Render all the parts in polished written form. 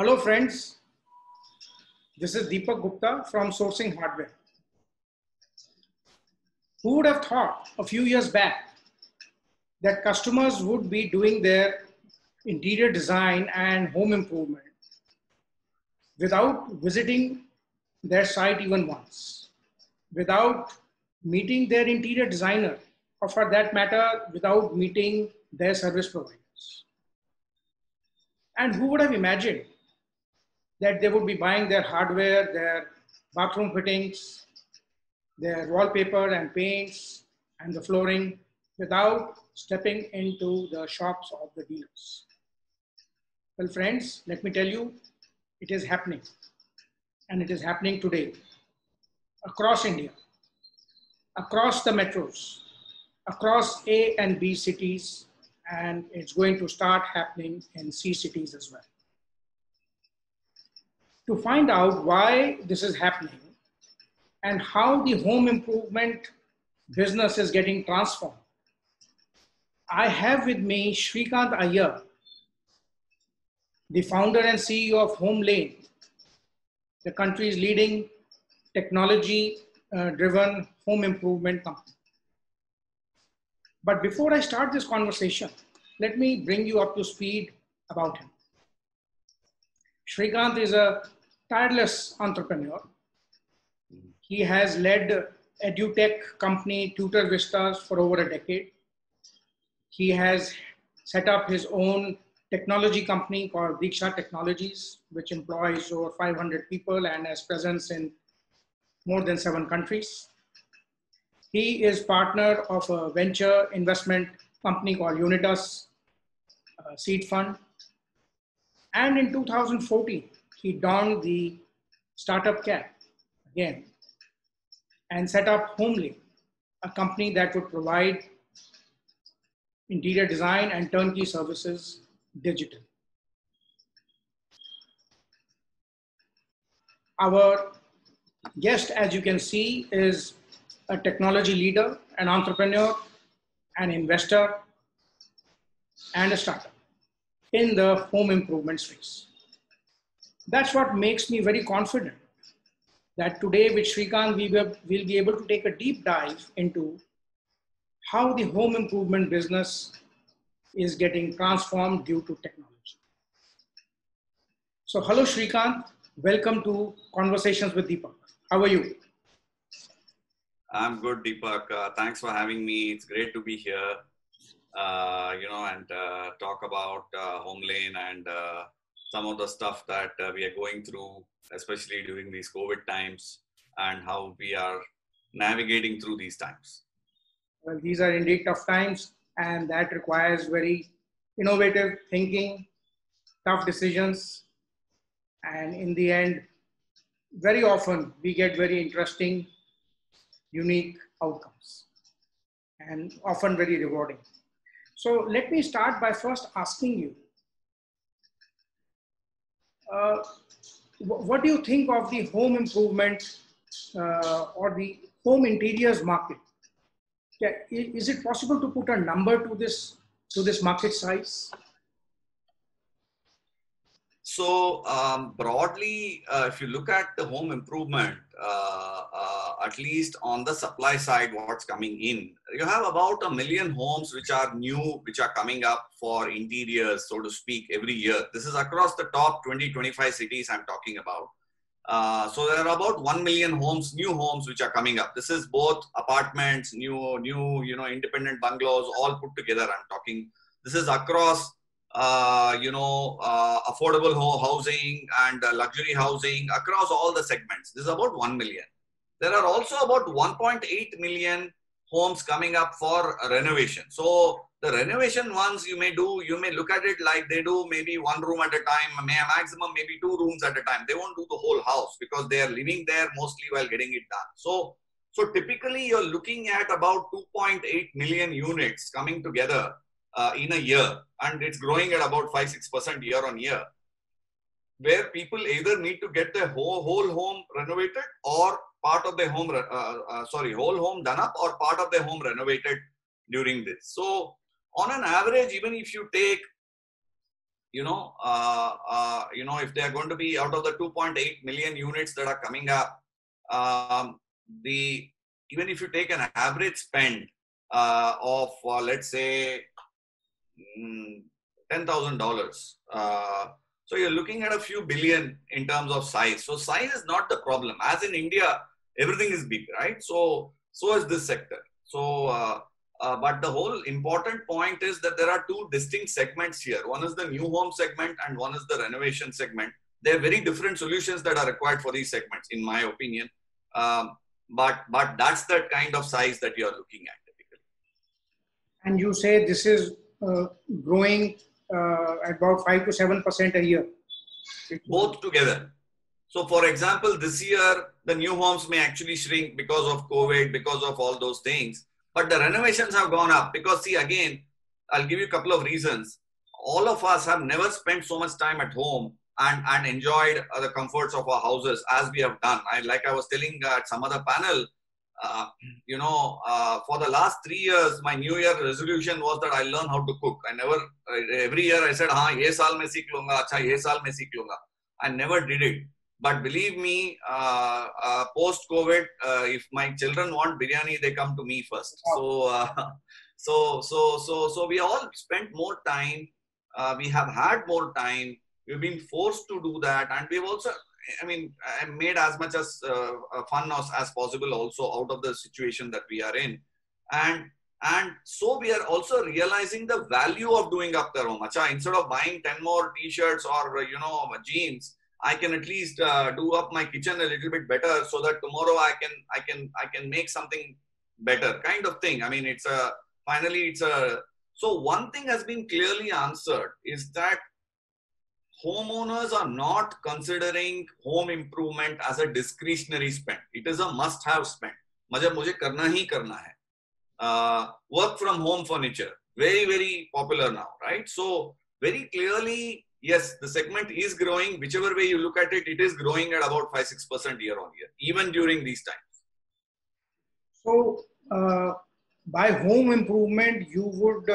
Hello friends, this is Deepak Gupta from Sourcing Hardware. Who would have thought a few years back that customers would be doing their interior design and home improvement without visiting their site even once, without meeting their interior designer, or for that matter, without meeting their service providers? And who would have imagined that they would be buying their hardware, their bathroom fittings, their wallpaper and paints and the flooring without stepping into the shops of the dealers? Well, friends, let me tell you, it is happening. And it is happening today across India, across the metros, across A and B cities, and it's going to start happening in C cities as well. To find out why this is happening and how the home improvement business is getting transformed, I have with me Shrikant Iyer, the founder and CEO of HomeLane, the country's leading technology-driven home improvement company. But before I start this conversation, let me bring you up to speed about him. Shrikant is a tireless entrepreneur. He has led edutech company Tutor Vistas for over a decade. He has set up his own technology company called Diksha Technologies, which employs over 500 people and has presence in more than 7 countries. He is partner of a venture investment company called Unitas Seed Fund. And in 2014, he donned the startup cap again and set up HomeLane, a company that would provide interior design and turnkey services digital. Our guest, as you can see, is a technology leader, an entrepreneur, an investor, and a startup in the home improvement space. That's what makes me very confident that today with Shrikant, we will be able to take a deep dive into how the home improvement business is getting transformed due to technology. So hello Shrikant, welcome to Conversations with Deepak. How are you? I'm good, Deepak. Thanks for having me. It's great to be here, and talk about HomeLane and some of the stuff that we are going through, especially during these COVID times, and how we are navigating through these times. Well, these are indeed tough times, and that requires very innovative thinking, tough decisions, and in the end, very often we get very interesting, unique outcomes, and often very rewarding. So let me start by first asking you, what do you think of the home improvement or the home interiors market? Is it possible to put a number to this market size? So broadly, if you look at the home improvement, at least on the supply side, what's coming in, you have about 1 million homes which are new, which are coming up for interiors, so to speak, every year. This is across the top 20-25 cities I'm talking about. So there are about 1 million homes, new homes, which are coming up. This is both apartments, new, independent bungalows, all put together. I'm talking. This is across, affordable housing and luxury housing across all the segments. This is about 1 million. There are also about 1.8 million homes coming up for renovation. So the renovation ones you may look at it like they do maybe 1 room at a time, maximum maybe 2 rooms at a time. They won't do the whole house because they are living there mostly while getting it done. So typically you're looking at about 2.8 million units coming together in a year, and it's growing at about 5-6% year on year, where people either need to get their whole home renovated or part of their home, whole home done up or part of their home renovated during this. So on an average, even if you take if they are going to be out of the 2.8 million units that are coming up, even if you take an average spend of let's say $10,000, so you're looking at a few billion in terms of size. So size is not the problem. As in India, everything is big, right? So is this sector. So but the whole important point is that there are two distinct segments here. One is the new home segment and one is the renovation segment. There are very different solutions that are required for these segments, in my opinion. But that's the kind of size that you are looking at typically. And you say this is growing at about 5 to 7% a year. Both together. So for example, this year, the new homes may actually shrink because of COVID, because of all those things. But the renovations have gone up because, see, again, I'll give you a couple of reasons. All of us have never spent so much time at home and enjoyed the comforts of our houses as we have done. Like I was telling at some other panel, for the last 3 years, my New Year resolution was that I learn how to cook. Every year I said, ye saal mein seekh lunga, acha ye saal mein seekh lunga. I never did it. But believe me, post-COVID, if my children want biryani, they come to me first. So we all spent more time. We have had more time. We've been forced to do that, and we've also, I made as much as fun as possible also out of the situation that we are in, and so we are also realizing the value of doing up the home. Acha, instead of buying 10 more t-shirts or jeans, I can at least do up my kitchen a little bit better so that tomorrow I can make something better, kind of thing. So one thing has been clearly answered is that homeowners are not considering home improvement as a discretionary spend. It is a must-have spend. Mujhe karna hi karna hai. Work from home furniture, very, very popular now, right? So very clearly, yes, the segment is growing. Whichever way you look at it, it is growing at about 5-6% year on year, even during these times. So by home improvement, you would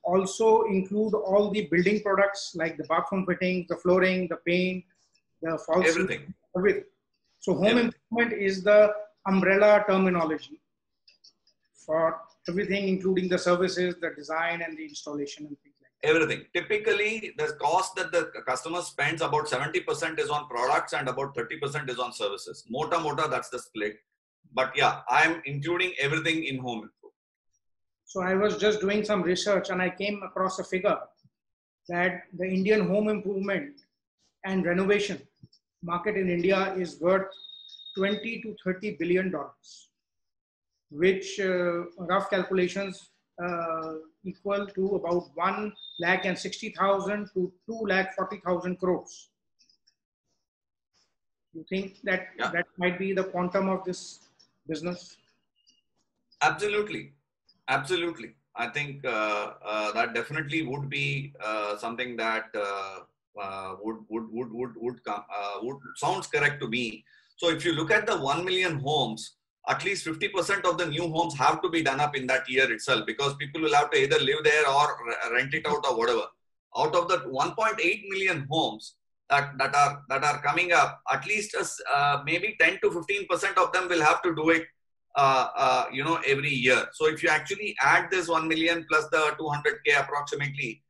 also include all the building products like the bathroom fittings, the flooring, the paint, the false everything. Everything. So home improvement is the umbrella terminology for everything, including the services, the design, and the installation and things like that. Everything. Typically, the cost that the customer spends, about 70% is on products and about 30% is on services. Mota, that's the split. But yeah, I am including everything in home improvement. So I was just doing some research and I came across a figure that the Indian home improvement and renovation market in India is worth $20 to $30 billion, which rough calculations equal to about 1,60,000 to 2,40,000 crores. You think that that might be the quantum of this business? Absolutely. Absolutely. I think that definitely would be something that would sounds correct to me. So if you look at the 1 million homes, at least 50% of the new homes have to be done up in that year itself, because people will have to either live there or rent it out or whatever. Out of the 1.8 million homes that are coming up, at least maybe 10 to 15% of them will have to do it every year. So if you actually add this 1 million plus the 200K approximately,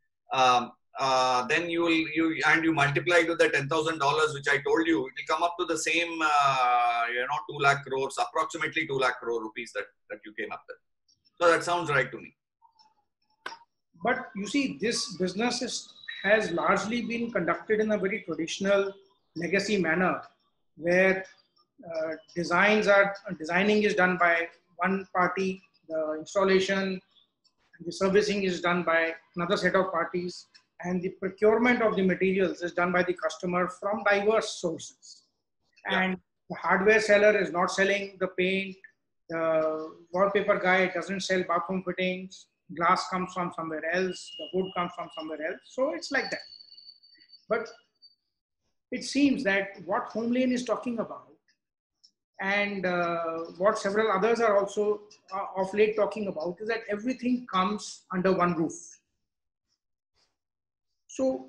then you multiply to the $10,000 which I told you, it will come up to the same 2 lakh crores, approximately 2 lakh crore rupees that you came up with. So that sounds right to me. But you see, this business has largely been conducted in a very traditional legacy manner, where designing is done by one party, the installation, the servicing is done by another set of parties, and the procurement of the materials is done by the customer from diverse sources. And the hardware seller is not selling the paint, the wallpaper guy doesn't sell bathroom fittings, glass comes from somewhere else, the wood comes from somewhere else. So it's like that. But it seems that what HomeLane is talking about, and what several others are also of late talking about, is that everything comes under one roof. So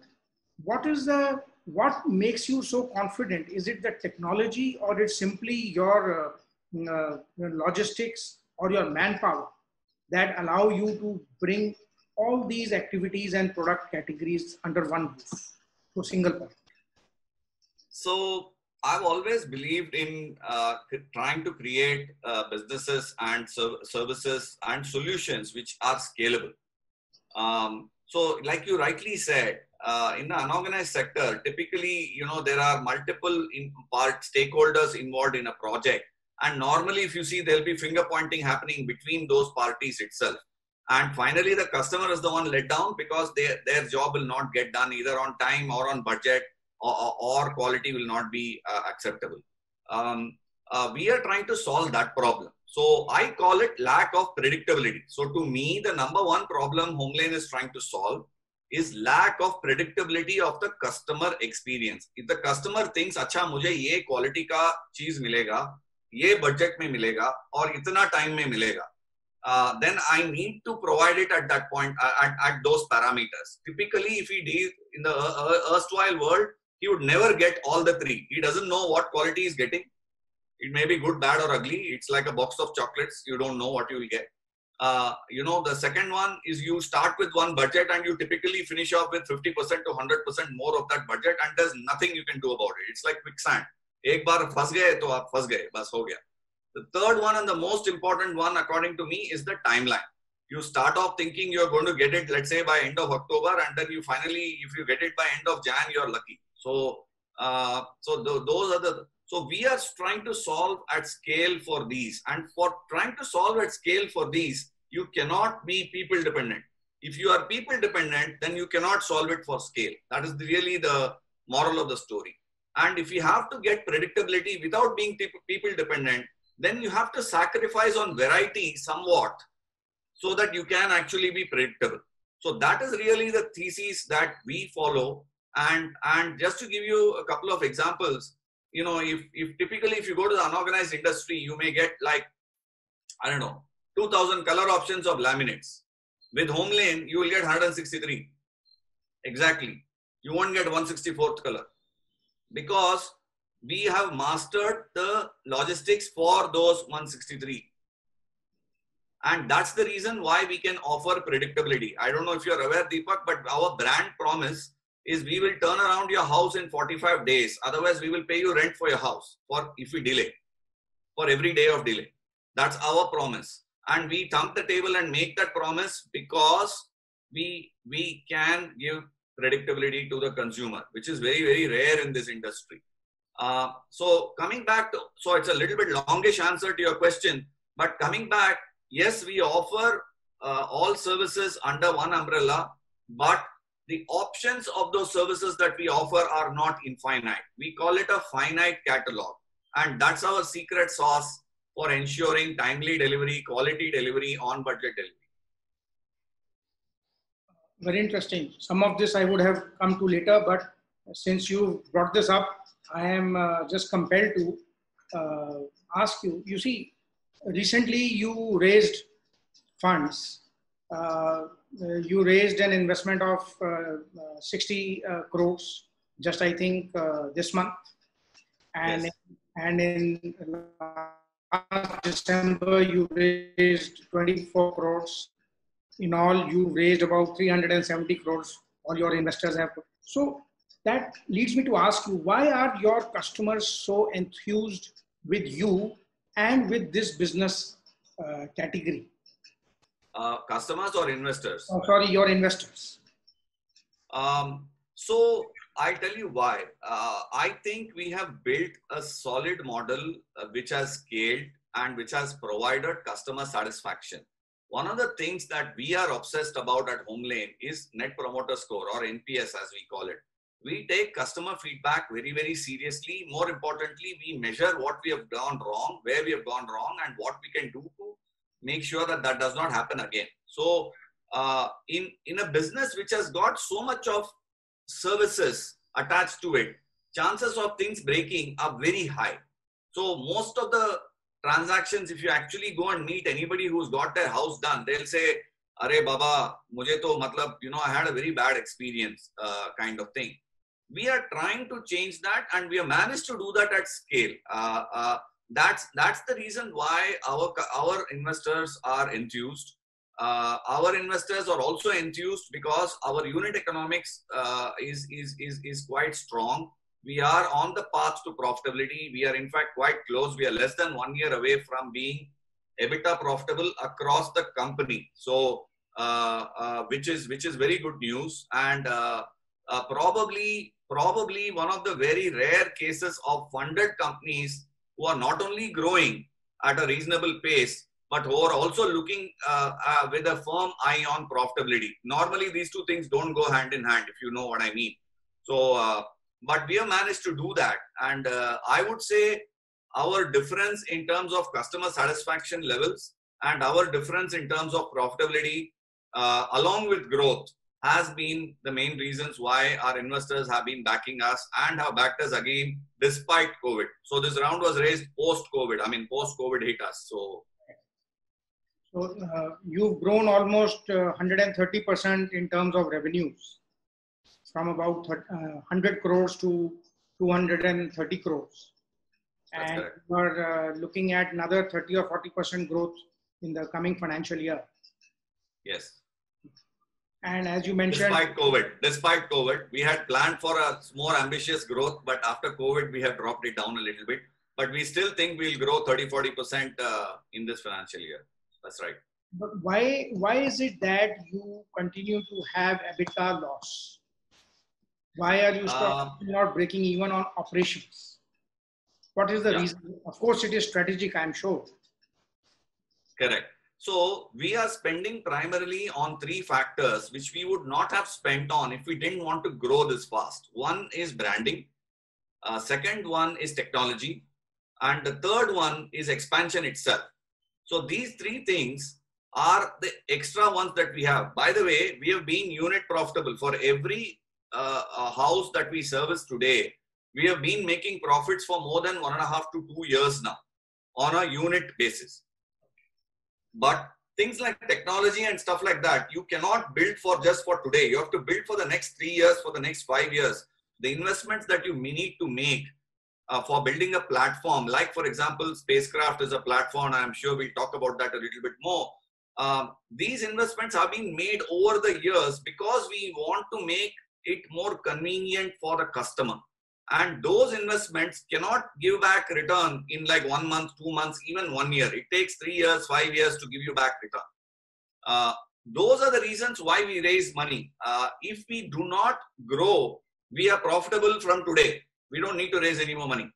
what makes you so confident? Is it the technology, or it's simply your logistics or your manpower that allow you to bring all these activities and product categories under one roof to a single point? So I've always believed in trying to create businesses and services and solutions which are scalable. So like you rightly said, in the unorganized sector, typically, there are multiple stakeholders involved in a project. And normally, if you see, there'll be finger pointing happening between those parties itself. And finally, the customer is the one let down because their job will not get done either on time or on budget, or quality will not be acceptable. We are trying to solve that problem. So I call it lack of predictability. So to me, the number one problem Homelane is trying to solve is lack of predictability of the customer experience. If the customer thinks, अच्छा मुझे ये quality का चीज मिलेगा, ये budget में मिलेगा और इतना time में मिलेगा, then I need to provide it at that point, at those parameters. Typically, if he deals in the erstwhile world, he would never get all the three. He doesn't know what quality he's getting. It may be good, bad, or ugly. It's like a box of chocolates. You don't know what you will get. The second one is you start with one budget and you typically finish off with 50% to 100% more of that budget, and there's nothing you can do about it. It's like quicksand. एक बार फंस गए तो आप फंस गए, बस हो गया. The third one and the most important one, according to me, is the timeline. You start off thinking you're going to get it, let's say, by end of October, and then you finally, if you get it by end of Jan, you're lucky. So, those are the. So we are trying to solve at scale for these, and for trying to solve at scale for these, you cannot be people dependent. If you are people dependent, then you cannot solve it for scale. That is really the moral of the story. And if you have to get predictability without being people dependent, then you have to sacrifice on variety somewhat so that you can actually be predictable. So that is really the thesis that we follow. And just to give you a couple of examples, if typically if you go to the unorganized industry, you may get like, I don't know, 2000 color options of laminates. With Homelane, you will get 163. Exactly. You won't get 164th color because we have mastered the logistics for those 163. And that's the reason why we can offer predictability. I don't know if you're aware, Deepak, but our brand promise is we will turn around your house in 45 days. Otherwise, we will pay you rent for your house if we delay, for every day of delay. That's our promise. And we thump the table and make that promise because we can give predictability to the consumer, which is very, very rare in this industry. So coming back to, so it's a little bit longish answer to your question, but coming back, yes, we offer all services under one umbrella, but the options of those services that we offer are not infinite. We call it a finite catalog. And that's our secret sauce for ensuring timely delivery, quality delivery, on budget delivery. Very interesting. Some of this I would have come to later, but since you brought this up, I am just compelled to ask you. You see, recently you raised funds. You raised an investment of 60 crores, just I think this month. And, yes. And in last December, you raised 24 crores. In all, you raised about 370 crores. All your investors have. So that leads me to ask you, why are your customers so enthused with you and with this business category? Customers or investors? Oh, sorry, your investors. So I'll tell you why. I think we have built a solid model which has scaled and which has provided customer satisfaction. One of the things that we are obsessed about at Homelane is Net Promoter Score, or NPS as we call it. We take customer feedback very, very seriously. More importantly, we measure what we have done wrong, where we have gone wrong, and what we can do to make sure that that does not happen again. So in a business which has got so much of services attached to it, chances of things breaking are very high. So most of the transactions, if you actually go and meet anybody who's got their house done, they'll say, "Arey Baba, mujhe to matlab, I had a very bad experience," kind of thing. We are trying to change that, and we have managed to do that at scale. That's the reason why our investors are enthused. Our investors are also enthused because our unit economics is quite strong. We are on the path to profitability. We are in fact quite close. We are less than 1 year away from being EBITDA profitable across the company. So, which is very good news, and probably one of the very rare cases of funded companies who are not only growing at a reasonable pace, but who are also looking with a firm eye on profitability. Normally, these two things don't go hand in hand, if you know what I mean. So, but we have managed to do that. And I would say our difference in terms of customer satisfaction levels and our difference in terms of profitability, along with growth, has been the main reasons why our investors have been backing us and have backed us again despite COVID. So this round was raised post-COVID. I mean, post-COVID hit us. So you've grown almost 130% in terms of revenues, from about 100 crores to 230 crores. That's and correct. we're looking at another 30 or 40% growth in the coming financial year. Yes. And as you mentioned, despite COVID, we had planned for a more ambitious growth, but after COVID, we have dropped it down a little bit. But we still think we'll grow 30-40% in this financial year. That's right. But why is it that you continue to have EBITDA loss? Why are you not breaking even on operations? What is the reason? Of course, it is strategic, I'm sure. Correct. So we are spending primarily on three factors, which we would not have spent on if we didn't want to grow this fast. One is branding. Second one is technology. And the third one is expansion itself. So these three things are the extra ones that we have. By the way, we have been unit profitable for every house that we service today. We have been making profits for more than 1.5 to 2 years now on a unit basis. But things like technology and stuff like that, you cannot build for just for today. You have to build for the next 3 years, for the next 5 years. The investments that you need to make for building a platform, like for example, spacecraft is a platform. I'm sure we'll talk about that a little bit more. These investments have been made over the years because we want to make it more convenient for the customer. And those investments cannot give back return in like 1 month, 2 months, even 1 year. It takes 3 years, 5 years to give you back return. Those are the reasons why we raise money. If we do not grow, we are profitable from today. We don't need to raise any more money.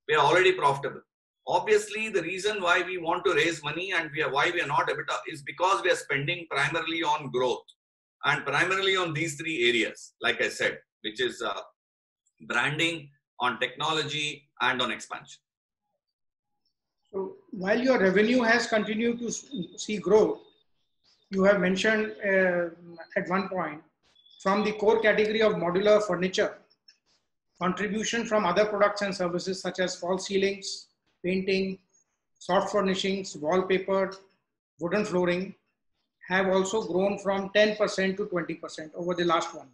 We are already profitable. Obviously, the reason why we want to raise money and why we are not EBITDA is because we are spending primarily on growth and primarily on these three areas, like I said, which is branding, on technology, and on expansion. So while your revenue has continued to see growth, you have mentioned at one point, from the core category of modular furniture, contribution from other products and services such as false ceilings, painting, soft furnishings, wallpaper, wooden flooring have also grown from 10% to 20% over the last 1 year.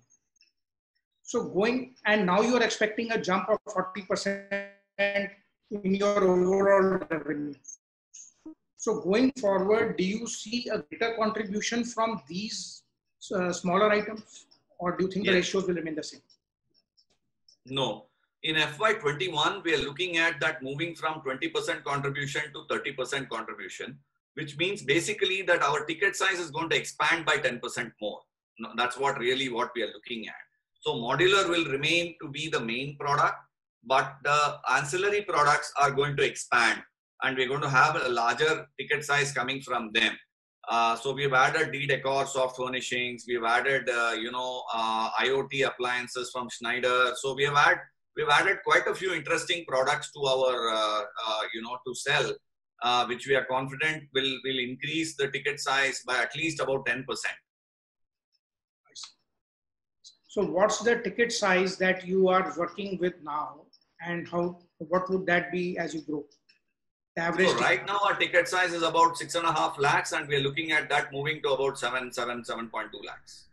So and now you are expecting a jump of 40% in your overall revenue. So going forward, do you see a greater contribution from these smaller items, or do you think the ratios will remain the same? No. In FY21, we are looking at that moving from 20% contribution to 30% contribution, which means basically that our ticket size is going to expand by 10% more. No, that's what we are looking at. So modular will remain to be the main product, but the ancillary products are going to expand, and we're going to have a larger ticket size coming from them. So we've added D-Decor soft furnishings. We've added, IoT appliances from Schneider. So we've added quite a few interesting products to our, to sell, which we are confident will increase the ticket size by at least about 10%. So what's the ticket size that you are working with now, and what would that be as you grow? The average. So right now our ticket size is about 6.5 lakhs, and we're looking at that moving to about 7.2 lakhs.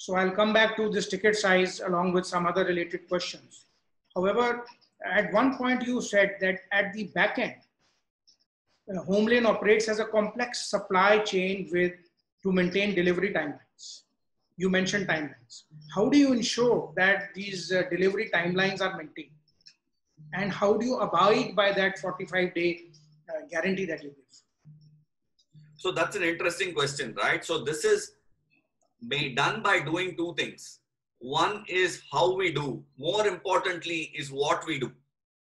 So I'll come back to this ticket size along with some other related questions. However, at one point you said that at the back end, HomeLane operates as a complex supply chain to maintain delivery timelines. You mentioned timelines. How do you ensure that these delivery timelines are maintained? And how do you abide by that 45-day guarantee that you give? So that's an interesting question, right? So this is done by doing two things. One is how we do. More importantly is what we do.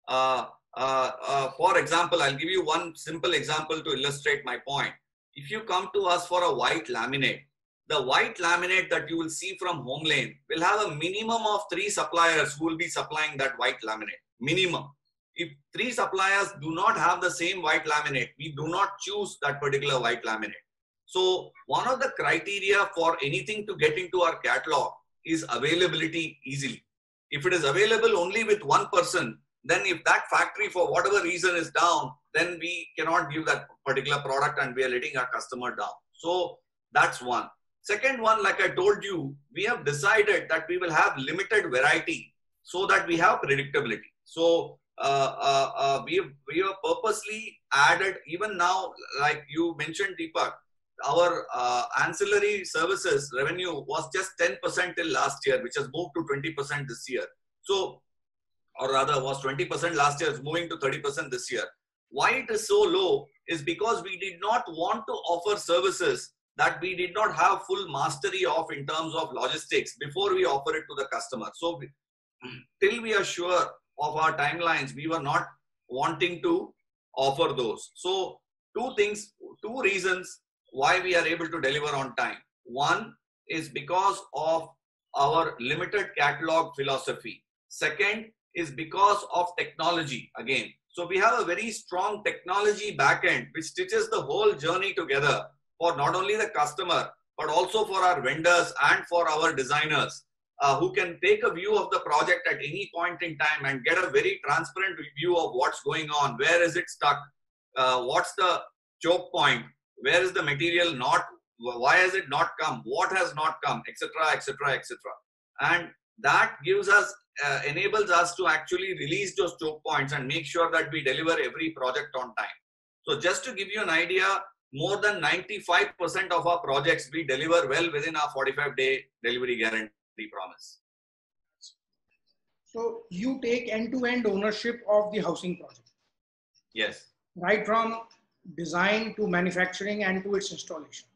For example, I'll give you one simple example to illustrate my point. If you come to us for a white laminate, the white laminate that you will see from HomeLane will have a minimum of 3 suppliers who will be supplying that white laminate. Minimum. If 3 suppliers do not have the same white laminate, we do not choose that particular white laminate. So one of the criteria for anything to get into our catalog is availability easily. If it is available only with one person, then if that factory for whatever reason is down, then we cannot give that particular product and we are letting our customer down. So that's one. Second one, like I told you, we have decided that we will have limited variety so that we have predictability. So we have purposely added, even now, like you mentioned, Deepak, our ancillary services revenue was just 10% till last year, which has moved to 20% this year. So, or rather was 20% last year, it's moving to 30% this year. Why it is so low is because we did not want to offer services that we did not have full mastery of in terms of logistics before we offer it to the customer. So till we are sure of our timelines, we were not wanting to offer those. So two reasons why we are able to deliver on time. One is because of our limited catalog philosophy. Second is because of technology again. So we have a very strong technology backend which stitches the whole journey together for not only the customer, but also for our vendors and for our designers who can take a view of the project at any point in time and get a very transparent view of what's going on. Where is it stuck? What's the choke point? Where is the material not? Why has it not come? What has not come? Etc. Etc. Etc. And that gives us, enables us to actually release those choke points and make sure that we deliver every project on time. So just to give you an idea, more than 95% of our projects we deliver well within our 45-day delivery guarantee promise. So you take end-to-end ownership of the housing project. Yes. Right from design to manufacturing and to its installation.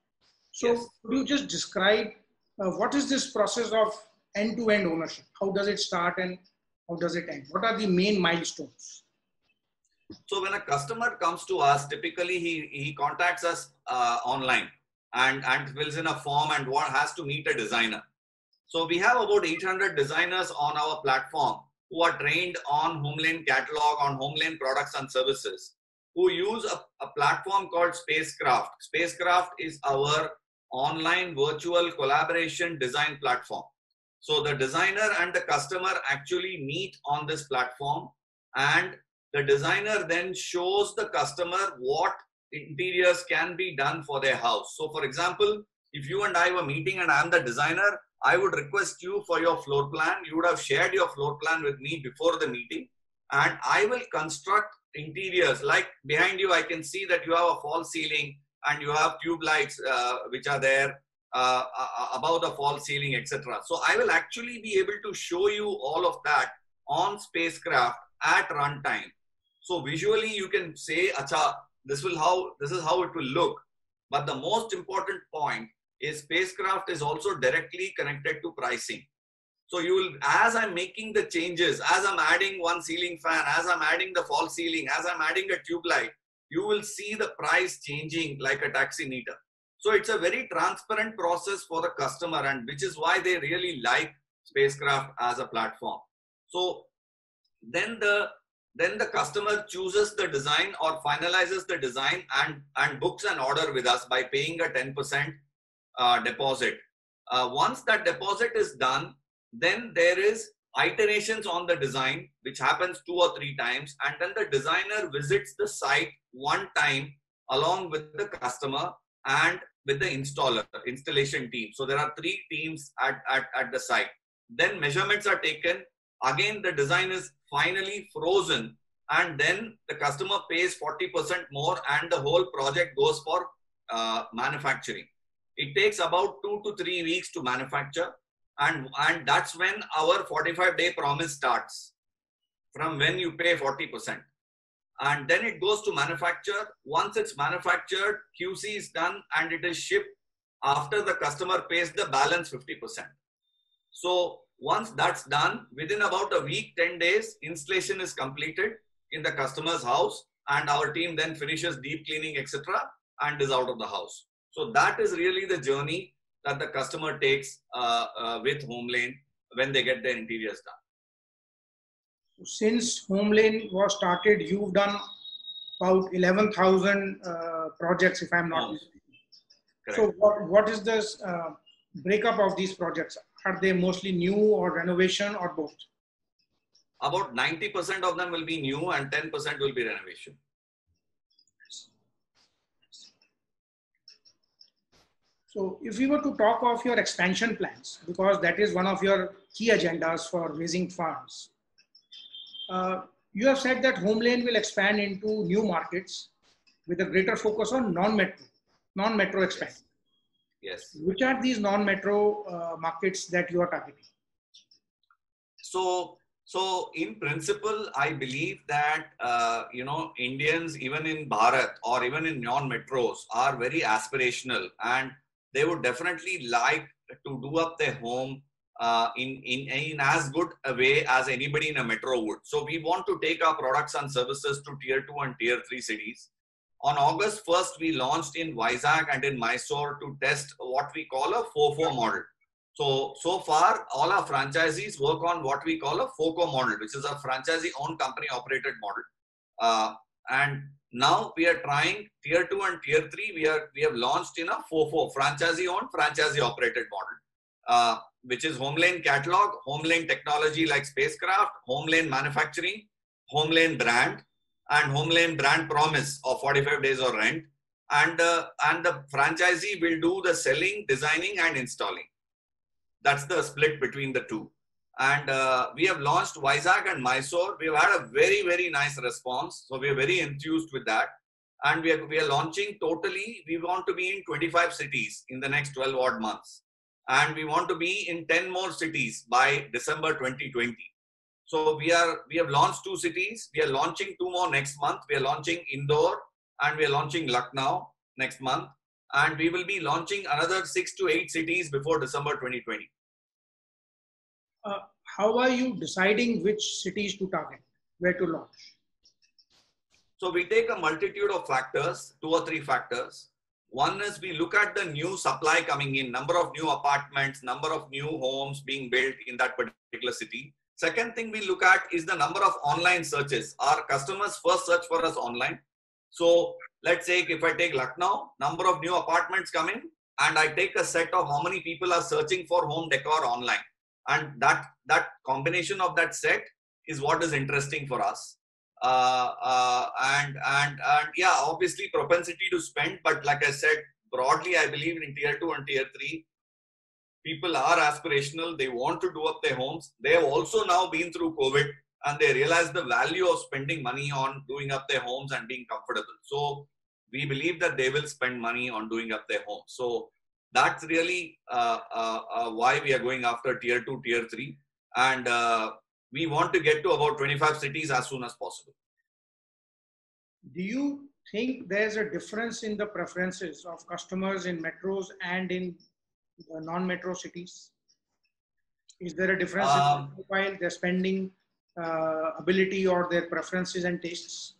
So yes. Could you just describe what is this process of end-to-end ownership? How does it start and how does it end? What are the main milestones? So when a customer comes to us, typically he contacts us online and fills in a form and has to meet a designer. So we have about 800 designers on our platform who are trained on HomeLane catalog, on HomeLane products and services, who use a platform called Spacecraft. Spacecraft is our online virtual collaboration design platform. So the designer and the customer actually meet on this platform, and the designer then shows the customer what interiors can be done for their house. So for example, if you and I were meeting and I'm the designer, I would request you for your floor plan. You would have shared your floor plan with me before the meeting, and I will construct interiors. Like behind you, I can see that you have a false ceiling and you have tube lights which are there above the false ceiling, etc. So I will actually be able to show you all of that on Spacecraft at runtime. So visually you can say, "Acha, this is how it will look." But the most important point is Spacecraft is also directly connected to pricing. So you will, as I'm making the changes, as I'm adding one ceiling fan, as I'm adding the false ceiling, as I'm adding a tube light, you will see the price changing like a taxi meter. So it's a very transparent process for the customer, and which is why they really like Spacecraft as a platform. So then the customer chooses the design or finalizes the design and books an order with us by paying a 10% deposit. Once that deposit is done, then there is iterations on the design, which happens 2 or 3 times, and then the designer visits the site one time along with the customer, and with the installation team. So there are 3 teams at the site. Then measurements are taken. Again, the design is finally frozen, and then the customer pays 40% more and the whole project goes for manufacturing. It takes about 2 to 3 weeks to manufacture, and that's when our 45-day promise starts, from when you pay 40%. And then it goes to manufacture. Once it's manufactured, QC is done and it is shipped after the customer pays the balance 50%. So once that's done, within about a week, 10 days, installation is completed in the customer's house, and our team then finishes deep cleaning, etc., and is out of the house. So that is really the journey that the customer takes with HomeLane when they get their interiors done. Since HomeLane was started, you've done about 11,000 projects, if I'm not mistaken. So what is this breakup of these projects? Are they mostly new or renovation or both? About 90% of them will be new and 10% will be renovation. So if we were to talk of your expansion plans, because that is one of your key agendas for raising funds, you have said that HomeLane will expand into new markets with a greater focus on non-metro expansion. Yes. Which are these non-metro markets that you are targeting? So in principle, I believe that, Indians, even in Bharat or even in non-metros, are very aspirational, and they would definitely like to do up their home in as good a way as anybody in a metro would. So we want to take our products and services to tier 2 and tier 3 cities. On August 1st, we launched in Vizag and in Mysore to test what we call a FOFO model. So far, all our franchisees work on what we call a FOCO model, which is a franchisee-owned company-operated model. And now we are trying tier 2 and tier 3. We have launched in a FOFO, franchisee-owned, franchisee-operated model, which is HomeLane Catalog, HomeLane Technology like Spacecraft, HomeLane Manufacturing, HomeLane Brand, and HomeLane Brand Promise of 45 days or rent. And the franchisee will do the selling, designing, and installing. That's the split between the two. And we have launched Vizag and Mysore. We've had a very, very nice response. So we are very enthused with that. And we are launching totally, we want to be in 25 cities in the next 12 odd months. And we want to be in 10 more cities by December 2020. So we have launched 2 cities. We are launching 2 more next month. We are launching Indore and we are launching Lucknow next month. And we will be launching another 6 to 8 cities before December 2020. How are you deciding which cities to target, where to launch? So we take a multitude of factors, 2 or 3 factors. One is we look at the new supply coming in, number of new apartments, number of new homes being built in that particular city. Second thing we look at is the number of online searches. Our customers first search for us online. So let's say if I take Lucknow, number of new apartments come in, and I take a set of how many people are searching for home decor online. And that combination of that set is what is interesting for us. And yeah, obviously propensity to spend, but like I said, broadly, I believe in tier 2 and tier 3, people are aspirational. They want to do up their homes. They have also now been through COVID and they realize the value of spending money on doing up their homes and being comfortable. So we believe that they will spend money on doing up their homes. So that's really why we are going after tier 2, tier 3. And we want to get to about 25 cities as soon as possible. Do you think there's a difference in the preferences of customers in metros and in the non-metro cities? Is there a difference in the profile, their spending ability, or their preferences and tastes?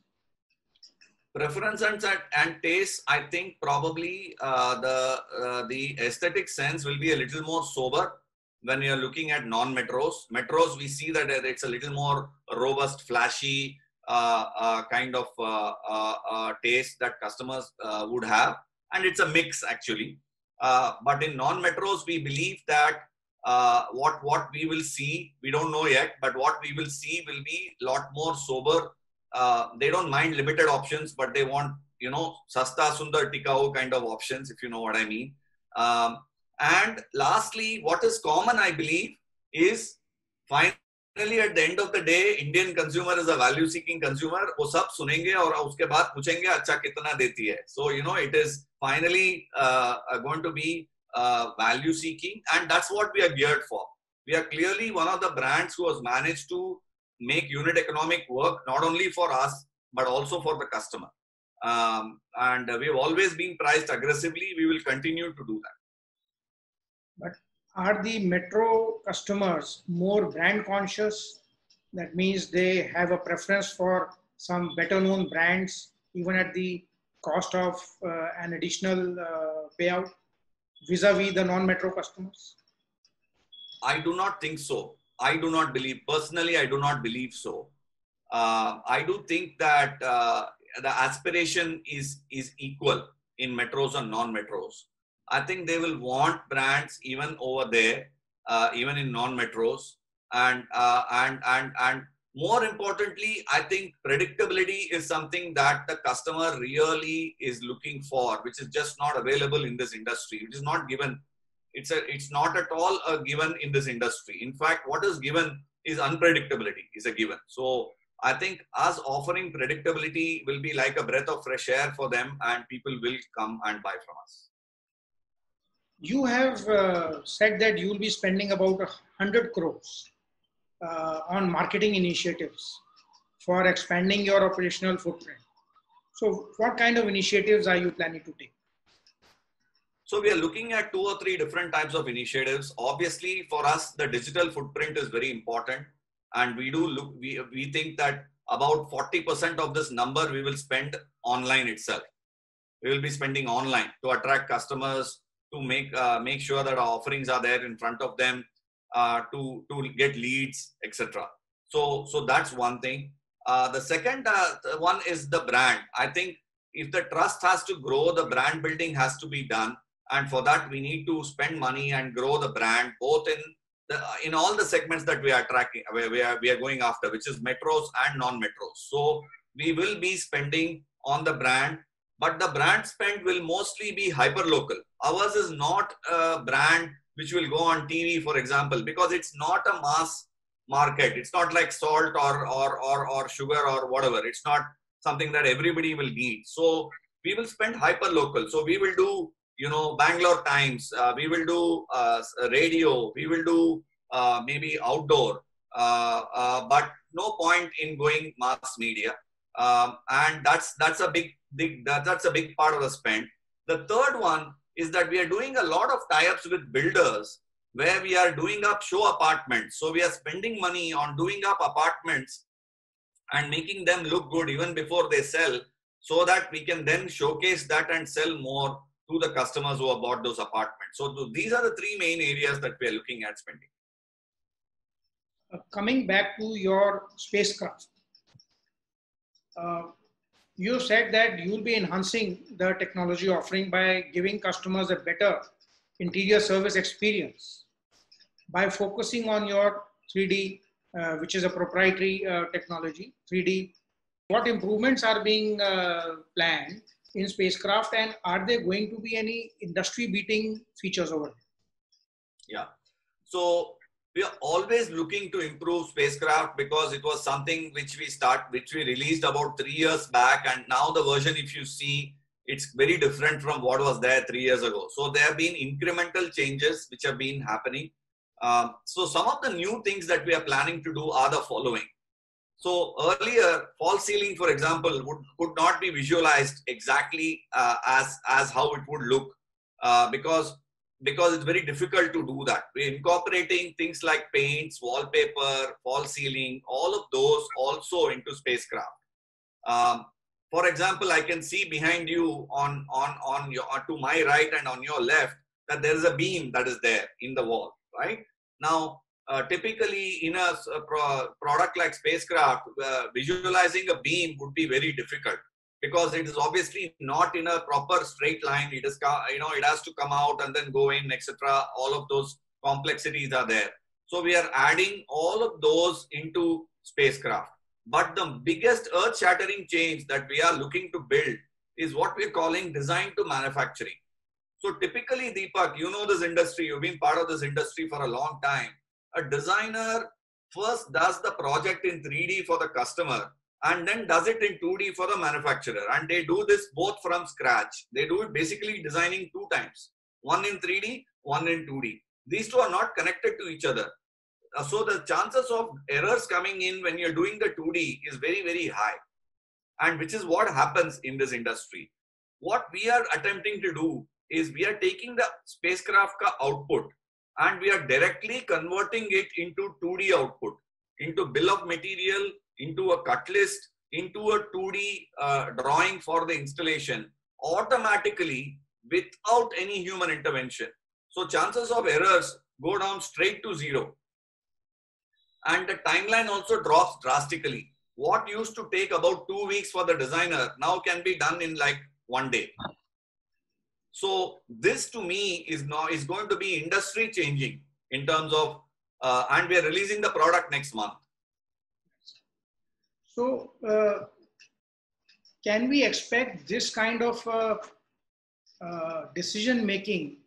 Preferences and tastes, I think probably the aesthetic sense will be a little more sober when you're looking at non-metros. Metros, we see that it's a little more robust, flashy kind of taste that customers would have. And it's a mix actually. But in non-metros, we believe that what we will see, we don't know yet, but what we will see will be a lot more sober. They don't mind limited options, but they want Sasta Sundar Tikau kind of options, if you know what I mean. And lastly, what is common, I believe, is finally at the end of the day, Indian consumer is a value-seeking consumer. वो सब सुनेंगे और उसके बाद पूछेंगे अच्छा कितना देती है. So it is finally going to be value-seeking, and that's what we are geared for. We are clearly one of the brands who has managed to make unit economic work not only for us but also for the customer. And we have always been priced aggressively. We will continue to do that. But are the metro customers more brand conscious? That means they have a preference for some better known brands, even at the cost of an additional payout vis-a-vis the non-metro customers? I do not think so. I do not believe, personally, I do not believe so. I do think that the aspiration is equal in metros and non-metros. I think they will want brands even over there, even in non-metros, and more importantly, I think predictability is something that the customer really is looking for, which is just not available in this industry. It is not given. It's not at all a given in this industry. In fact, what is given is unpredictability is a given. So I think us offering predictability will be like a breath of fresh air for them, and people will come and buy from us. You have said that you will be spending about 100 crores on marketing initiatives for expanding your operational footprint. So what kind of initiatives are you planning to take? So we are looking at 2 or 3 different types of initiatives. Obviously, for us, the digital footprint is very important. And we think that about 40% of this number we will spend online itself. We will be spending online to attract customers, to make sure that our offerings are there in front of them, to get leads, etc. So that's one thing. The second one is the brand. I think if the trust has to grow, the brand building has to be done. And for that, we need to spend money and grow the brand, both in all the segments that we are tracking, we are going after, which is metros and non-metros. So we will be spending on the brand, but the brand spend will mostly be hyper-local. Ours is not a brand which will go on TV, for example, because it's not a mass market. It's not like salt or sugar or whatever. It's not something that everybody will need. So we will spend hyper-local. So we will do Bangalore Times, we will do radio, we will do maybe outdoor, but no point in going mass media. And that's a big part of the spend. The third one is that we are doing a lot of tie-ups with builders where we are doing up show apartments. So we are spending money on doing up apartments and making them look good even before they sell, so that we can then showcase that and sell more to the customers who have bought those apartments. So these are the 3 main areas that we are looking at spending. Coming back to your spacecraft, you said that you will be enhancing the technology offering by giving customers a better interior service experience by focusing on your 3D, which is a proprietary technology, 3D. What improvements are being planned in spacecraft, and are there going to be any industry-beating features over there? Yeah. So we are always looking to improve spacecraft, because it was something which we released about 3 years back, and now the version, if you see, it's very different from what was there 3 years ago. So there have been incremental changes which have been happening. So some of the new things that we are planning to do are the following. So earlier, false ceiling, for example, could not be visualized exactly as how it would look, because it's very difficult to do that. We're incorporating things like paints, wallpaper, false ceiling, all of those also into spacecraft. For example, I can see behind you to my right and on your left that there is a beam that is there in the wall, right? Now, typically in a product like spacecraft, visualizing a beam would be very difficult, because it is obviously not in a proper straight line. It is, it has to come out and then go in, etc. All of those complexities are there. So we are adding all of those into spacecraft. But the biggest earth-shattering change that we are looking to build is what we're calling design to manufacturing. So typically, Deepak, you know this industry, you've been part of this industry for a long time. A designer first does the project in 3D for the customer and then does it in 2D for the manufacturer. And they do this both from scratch. They do it basically designing 2 times, one in 3D, one in 2D. These two are not connected to each other. So the chances of errors coming in when you're doing the 2D is very, very high. And which is what happens in this industry. What we are attempting to do is we are taking the spacecraft output and we are directly converting it into 2D output, into bill of material, into a cut list, into a 2D drawing for the installation automatically without any human intervention. So chances of errors go down straight to 0. And the timeline also drops drastically. What used to take about 2 weeks for the designer now can be done in like 1 day. So this to me is going to be industry changing in terms of, and we are releasing the product next month. So can we expect this kind of decision making,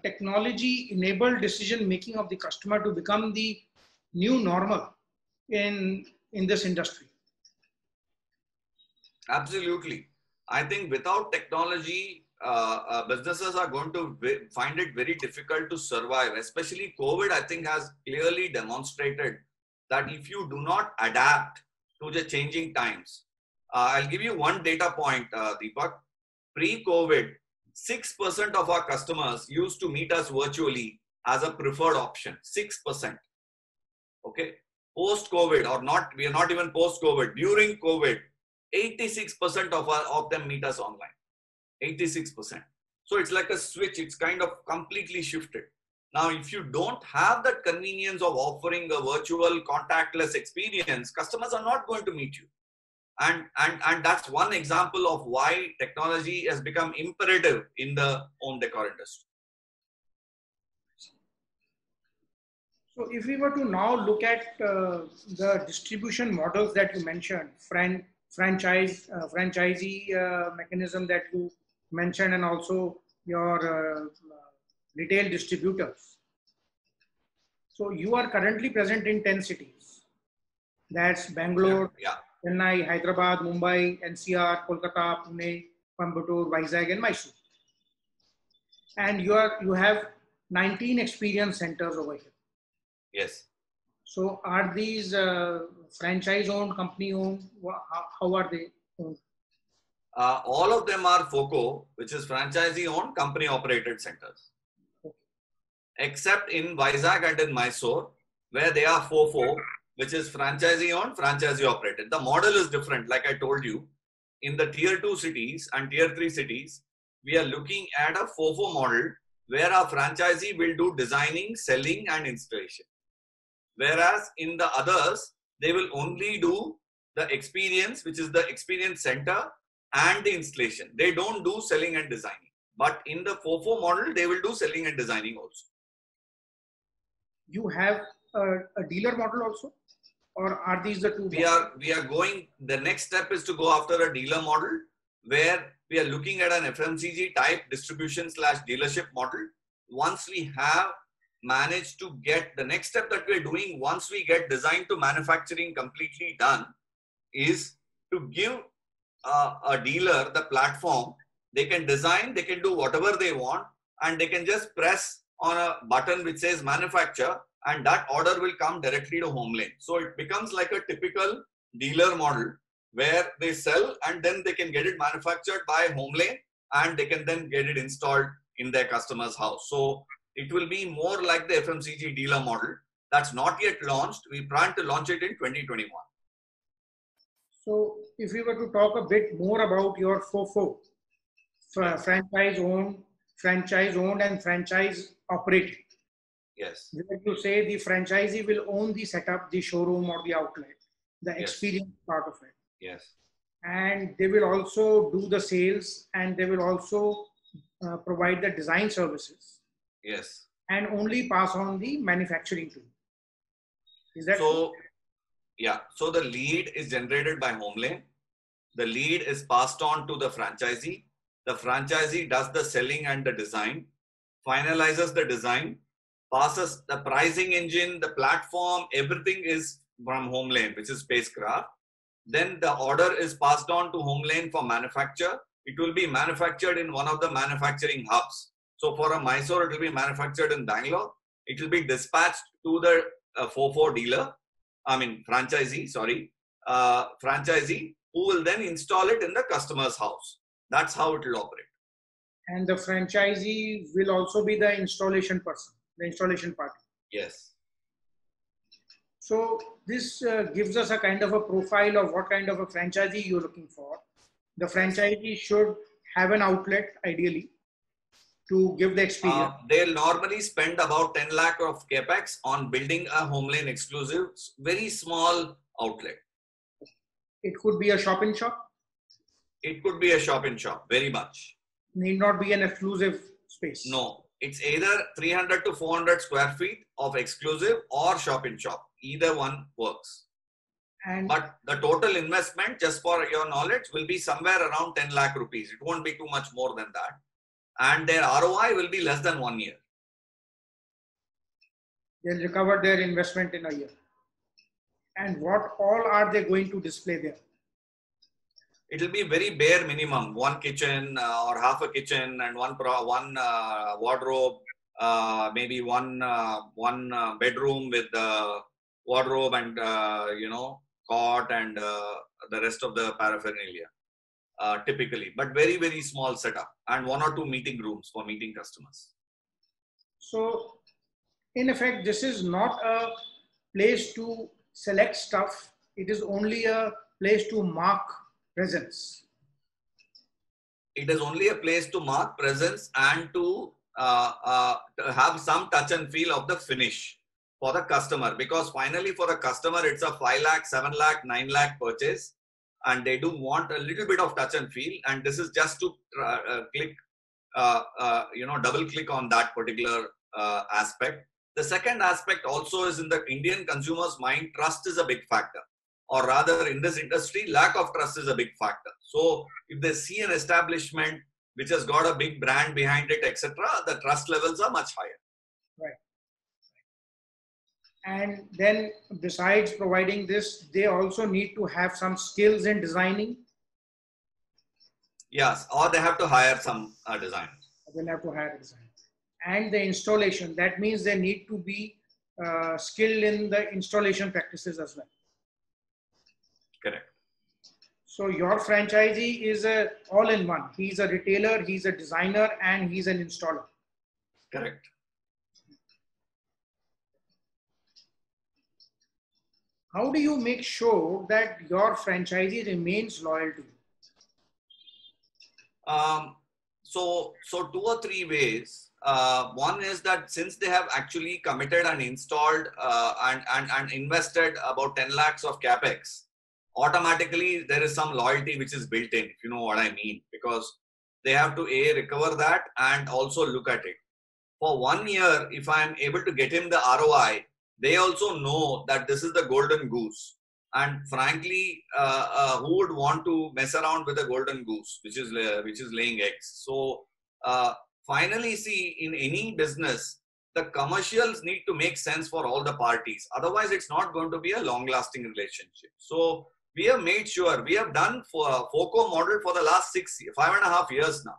technology enabled decision making of the customer to become the new normal in this industry? Absolutely. I think without technology, businesses are going to find it very difficult to survive. Especially COVID, I think, has clearly demonstrated that if you do not adapt to the changing times. I'll give you one data point, Deepak. Pre-COVID, 6% of our customers used to meet us virtually as a preferred option. 6%. Okay. Post-COVID or not, we are not even post-COVID. During COVID, 86% of them meet us online. 86%. So it's like a switch. It's kind of completely shifted. Now, if you don't have that convenience of offering a virtual contactless experience, customers are not going to meet you. And that's one example of why technology has become imperative in the home decor industry. So if we were to now look at the distribution models that you mentioned, franchisee mechanism that you mentioned, and also your retail distributors. So you are currently present in 10 cities. That's Bangalore, Chennai, Hyderabad, Mumbai, NCR, Kolkata, Pune, Coimbatore, Vizag, and Mysore. And you have 19 experience centers over here. Yes. So are these franchise owned, company owned? How are they owned? All of them are FOCO, which is franchisee owned, company operated centers. Okay. Except in Vizag and in Mysore, where they are FOFO, which is franchisee owned, franchisee operated. The model is different, like I told you. In the tier 2 cities and tier 3 cities, we are looking at a FOFO model where our franchisee will do designing, selling, and installation. Whereas in the others, they will only do the experience, which is the experience center, and the installation. They don't do selling and designing. But in the FOFO model, they will do selling and designing also. You have a dealer model also? Or are these the two? We are going, the next step is to go after a dealer model where we are looking at an FMCG type distribution / dealership model. Once we have managed to get the next step that we're doing, once we get design to manufacturing completely done, is to give a dealer the platform. They can design, they can do whatever they want, and they can just press on a button which says manufacture, and that order will come directly to HomeLane. So it becomes like a typical dealer model where they sell and then they can get it manufactured by HomeLane and they can then get it installed in their customer's house. So it will be more like the FMCG dealer model. That's not yet launched. We plan to launch it in 2021. So if we were to talk a bit more about your FOFO, franchise owned and franchise operated. Yes. Where you say the franchisee will own the setup, the showroom or the outlet, the experience part of it. Yes. And they will also do the sales and they will also provide the design services. Yes. And only pass on the manufacturing to. Is that so? Yeah. So the lead is generated by HomeLane. The lead is passed on to the franchisee. The franchisee does the selling and the design, finalizes the design, passes the pricing engine, the platform, everything is from HomeLane, which is Spacecraft. Then the order is passed on to HomeLane for manufacture. It will be manufactured in one of the manufacturing hubs. So for a Mysore, it will be manufactured in Bangalore. It will be dispatched to the FOFO dealer, franchisee, who will then install it in the customer's house. That's how it will operate. And the franchisee will also be the installation person, the installation party. Yes. So this gives us a kind of a profile of what kind of a franchisee you're looking for. The franchisee should have an outlet, ideally, to give the experience. They'll normally spend about 10 lakh of capex on building a HomeLane exclusive, very small outlet. It could be a shop-in-shop. It could be a shop-in-shop, very much. Need not be an exclusive space. No, it's either 300 to 400 square feet of exclusive or shop-in-shop. Either one works. But the total investment, just for your knowledge, will be somewhere around 10 lakh rupees. It won't be too much more than that. And their ROI will be less than 1 year. They'll recover their investment in a year. And what all are they going to display there? It will be very bare minimum. One kitchen or half a kitchen and one wardrobe, maybe one bedroom with wardrobe and cot and the rest of the paraphernalia. Typically, but very, very small setup, and 1 or 2 meeting rooms for meeting customers. So in effect, this is not a place to select stuff. It is only a place to mark presence. It is only a place to mark presence and to have some touch and feel of the finish for the customer, because finally for the customer, it's a 5 lakh, 7 lakh, 9 lakh purchase. And they do want a little bit of touch and feel, and this is just to double click on that particular aspect. The second aspect also is in the Indian consumer's mind, trust is a big factor, or rather in this industry, lack of trust is a big factor. So if they see an establishment which has got a big brand behind it, etc., the trust levels are much higher. Right. And then besides providing this, they also need to have some skills in designing. Yes, or they have to hire some designers. They'll have to hire a designer. And the installation, that means they need to be skilled in the installation practices as well. Correct. So your franchisee is a all-in-one. He's a retailer, he's a designer, and he's an installer. Correct. How do you make sure that your franchisee remains loyal to you? So 2 or 3 ways. One is that since they have actually committed and installed and invested about 10 lakhs of capex, automatically there is some loyalty which is built in, if you know what I mean, because they have to recover that and also look at it. For 1 year, if I am able to get him the ROI, they also know that this is the golden goose. And frankly, who would want to mess around with a golden goose, which is laying eggs? So finally, see, in any business, the commercials need to make sense for all the parties. Otherwise, it's not going to be a long-lasting relationship. So we have made sure, we have done for FOCO model for the last 5.5 years now.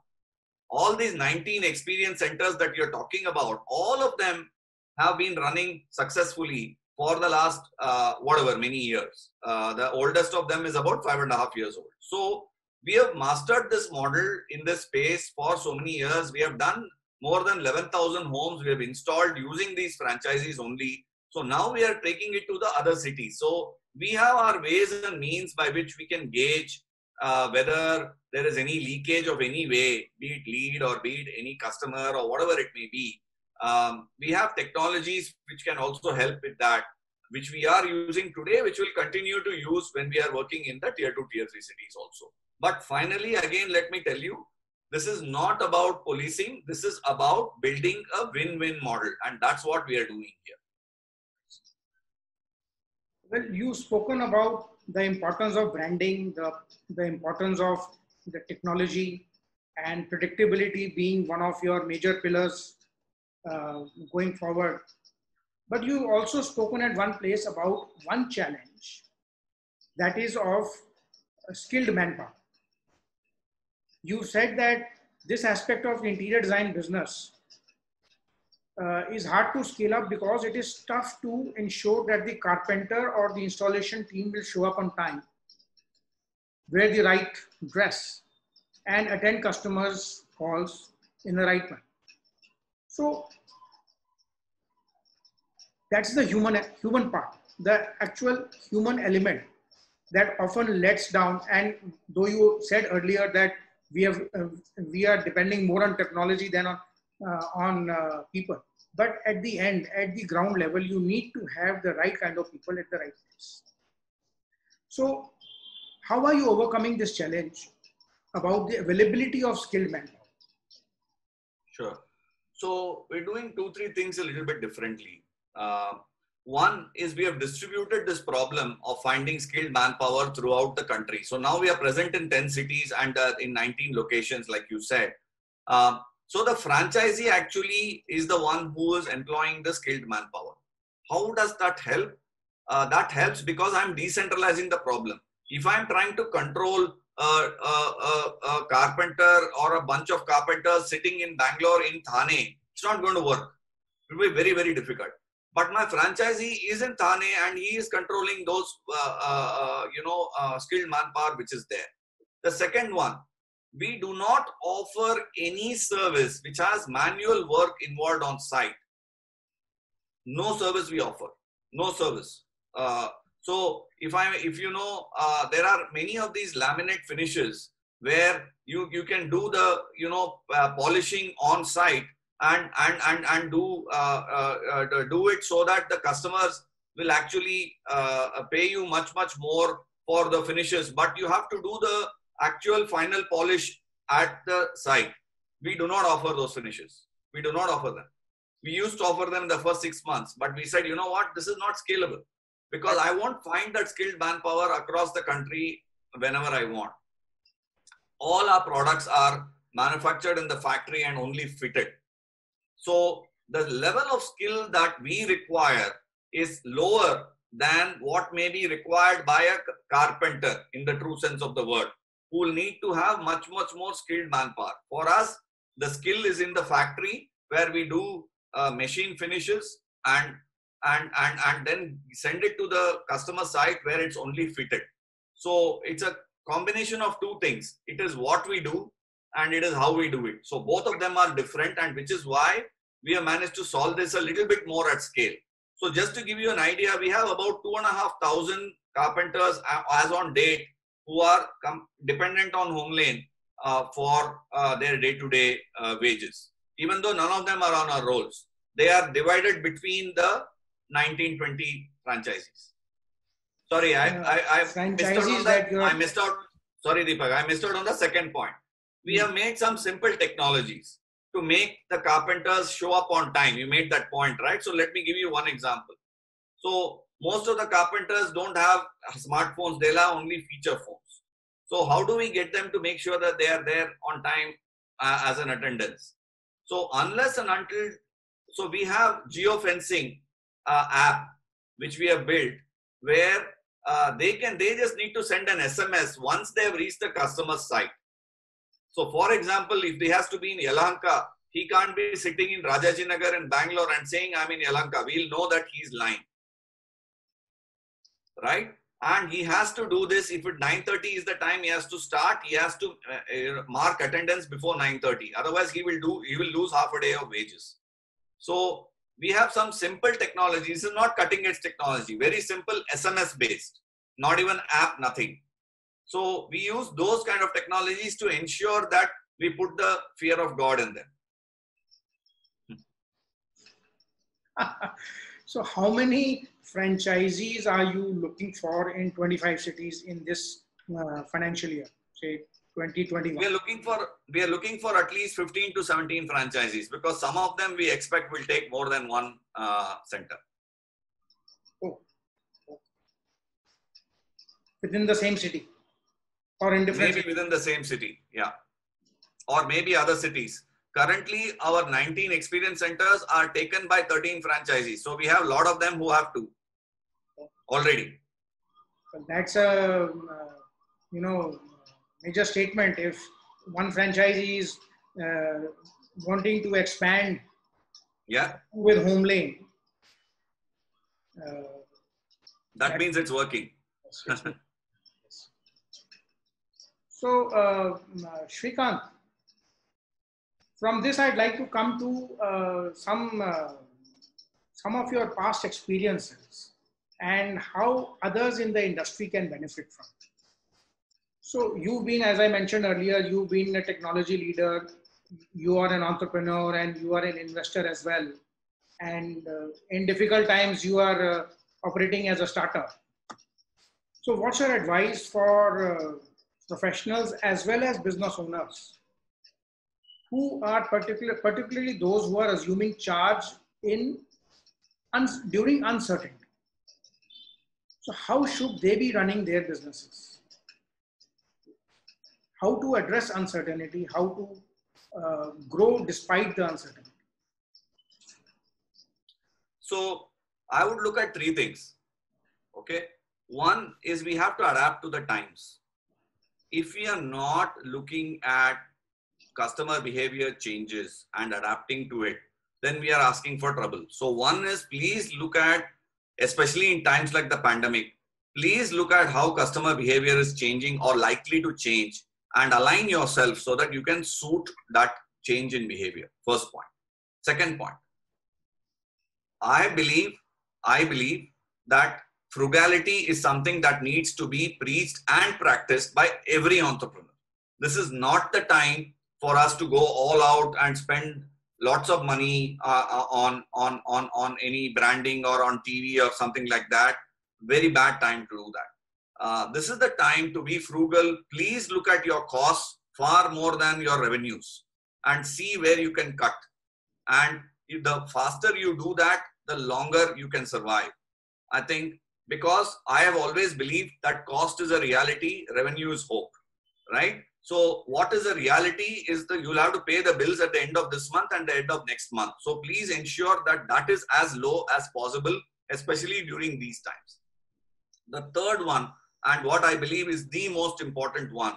All these 19 experience centers that you're talking about, all of them have been running successfully for the last many years. The oldest of them is about 5.5 years old. So we have mastered this model in this space for so many years. We have done more than 11,000 homes we have installed using these franchises only. So now we are taking it to the other cities. So we have our ways and means by which we can gauge whether there is any leakage of any way, be it lead or be it any customer or whatever it may be. We have technologies which can also help with that, which we are using today, which will continue to use when we are working in the tier 2, tier 3 cities also. But finally, again, let me tell you, this is not about policing. This is about building a win-win model. And that's what we are doing here. Well, you've spoken about the importance of branding, the importance of the technology and predictability being one of your major pillars going forward. But you also spoken at one place about one challenge, that is of skilled manpower. You said that this aspect of interior design business is hard to scale up because it is tough to ensure that the carpenter or the installation team will show up on time, wear the right dress, and attend customers' calls in the right manner. So that's the human part, the actual human element that often lets down. And though you said earlier that we are depending more on technology than on people, but at the end, at the ground level, you need to have the right kind of people at the right place. So how are you overcoming this challenge about the availability of skilled manpower? Sure. So we're doing 2-3 things a little bit differently. One is we have distributed this problem of finding skilled manpower throughout the country. So now we are present in 10 cities and in 19 locations, like you said. So the franchisee actually is the one who is employing the skilled manpower. How does that help? That helps because I'm decentralizing the problem. If I'm trying to control a carpenter or a bunch of carpenters sitting in Bangalore, in Thane, it's not going to work. It will be very, very difficult. But my franchisee is in Thane and he is controlling those, skilled manpower which is there. The second one, we do not offer any service which has manual work involved on site. No service we offer. No service. So if you know, there are many of these laminate finishes where you can do the polishing on site and do it so that the customers will actually pay you much more for the finishes, but you have to do the actual final polish at the site. We do not offer those finishes. We do not offer them. We used to offer them in the first 6 months, but we said, you know what, this is not scalable because I won't find that skilled manpower across the country whenever I want. All our products are manufactured in the factory and only fitted. So the level of skill that we require is lower than what may be required by a carpenter in the true sense of the word, who will need to have much more skilled manpower. For us, the skill is in the factory where we do machine finishes and then send it to the customer site where it's only fitted. So it's a combination of two things. It is what we do and it is how we do it. So both of them are different, and which is why we have managed to solve this a little bit more at scale. So just to give you an idea, we have about 2,500 carpenters as on date who are dependent on HomeLane for their day-to-day wages. Even though none of them are on our rolls, they are divided between the 19-20 franchisees. Sorry, I missed out. Sorry, Deepak, I missed out on the second point. We have made some simple technologies to make the carpenters show up on time. You made that point, right? So let me give you one example. So most of the carpenters don't have smartphones. They'll have only feature phones. So how do we get them to make sure that they are there on time as an attendance? So unless and until, so we have geofencing app, which we have built, where they just need to send an SMS once they've reached the customer's site. So for example, if he has to be in Yelahanka, he can't be sitting in Rajajinagar in Bangalore and saying, I'm in Yelahanka. We'll know that he's lying. Right? And he has to do this. If at 9:30 is the time he has to start, he has to mark attendance before 9:30. Otherwise, he will lose half a day of wages. So we have some simple technology. This is not cutting edge technology. Very simple, SMS based. Not even app, nothing. So we use those kind of technologies to ensure that we put the fear of God in them. So how many franchisees are you looking for in 25 cities in this financial year, say 2021? We are looking for at least 15 to 17 franchisees, because some of them we expect will take more than one center. Oh. within the same city or in different Maybe within the same city, yeah. Or maybe other cities. Currently, our 19 experience centers are taken by 13 franchisees. So we have a lot of them who have two already. Well, that's a major statement. If one franchisee is wanting to expand, Yeah, with home lane, that means it's working. yes. So, Shrikant, from this, I'd like to come to some of your past experiences and how others in the industry can benefit from it. So, you've been, as I mentioned earlier, you've been a technology leader, you are an entrepreneur, and you are an investor as well. And in difficult times, you are operating as a startup. So, what's your advice for professionals as well as business owners who are particularly those who are assuming charge in during uncertainty? So, how should they be running their businesses? How to address uncertainty? How to grow despite the uncertainty? So I would look at three things. Okay. One is we have to adapt to the times. If we are not looking at customer behavior changes and adapting to it, then we are asking for trouble. So one is, please look at, especially in times like the pandemic, please look at how customer behavior is changing or likely to change and align yourself so that you can suit that change in behavior. First point. Second point, I believe that frugality is something that needs to be preached and practiced by every entrepreneur. This is not the time for us to go all out and spend lots of money on any branding or on TV or something like that. Very bad time to do that. This is the time to be frugal. Please look at your costs far more than your revenues and see where you can cut. And the faster you do that, the longer you can survive. I think because I have always believed that cost is a reality, revenue is hope, right? So what is a reality is that you'll have to pay the bills at the end of this month and the end of next month. So please ensure that that is as low as possible, especially during these times. The third one, and what I believe is the most important one,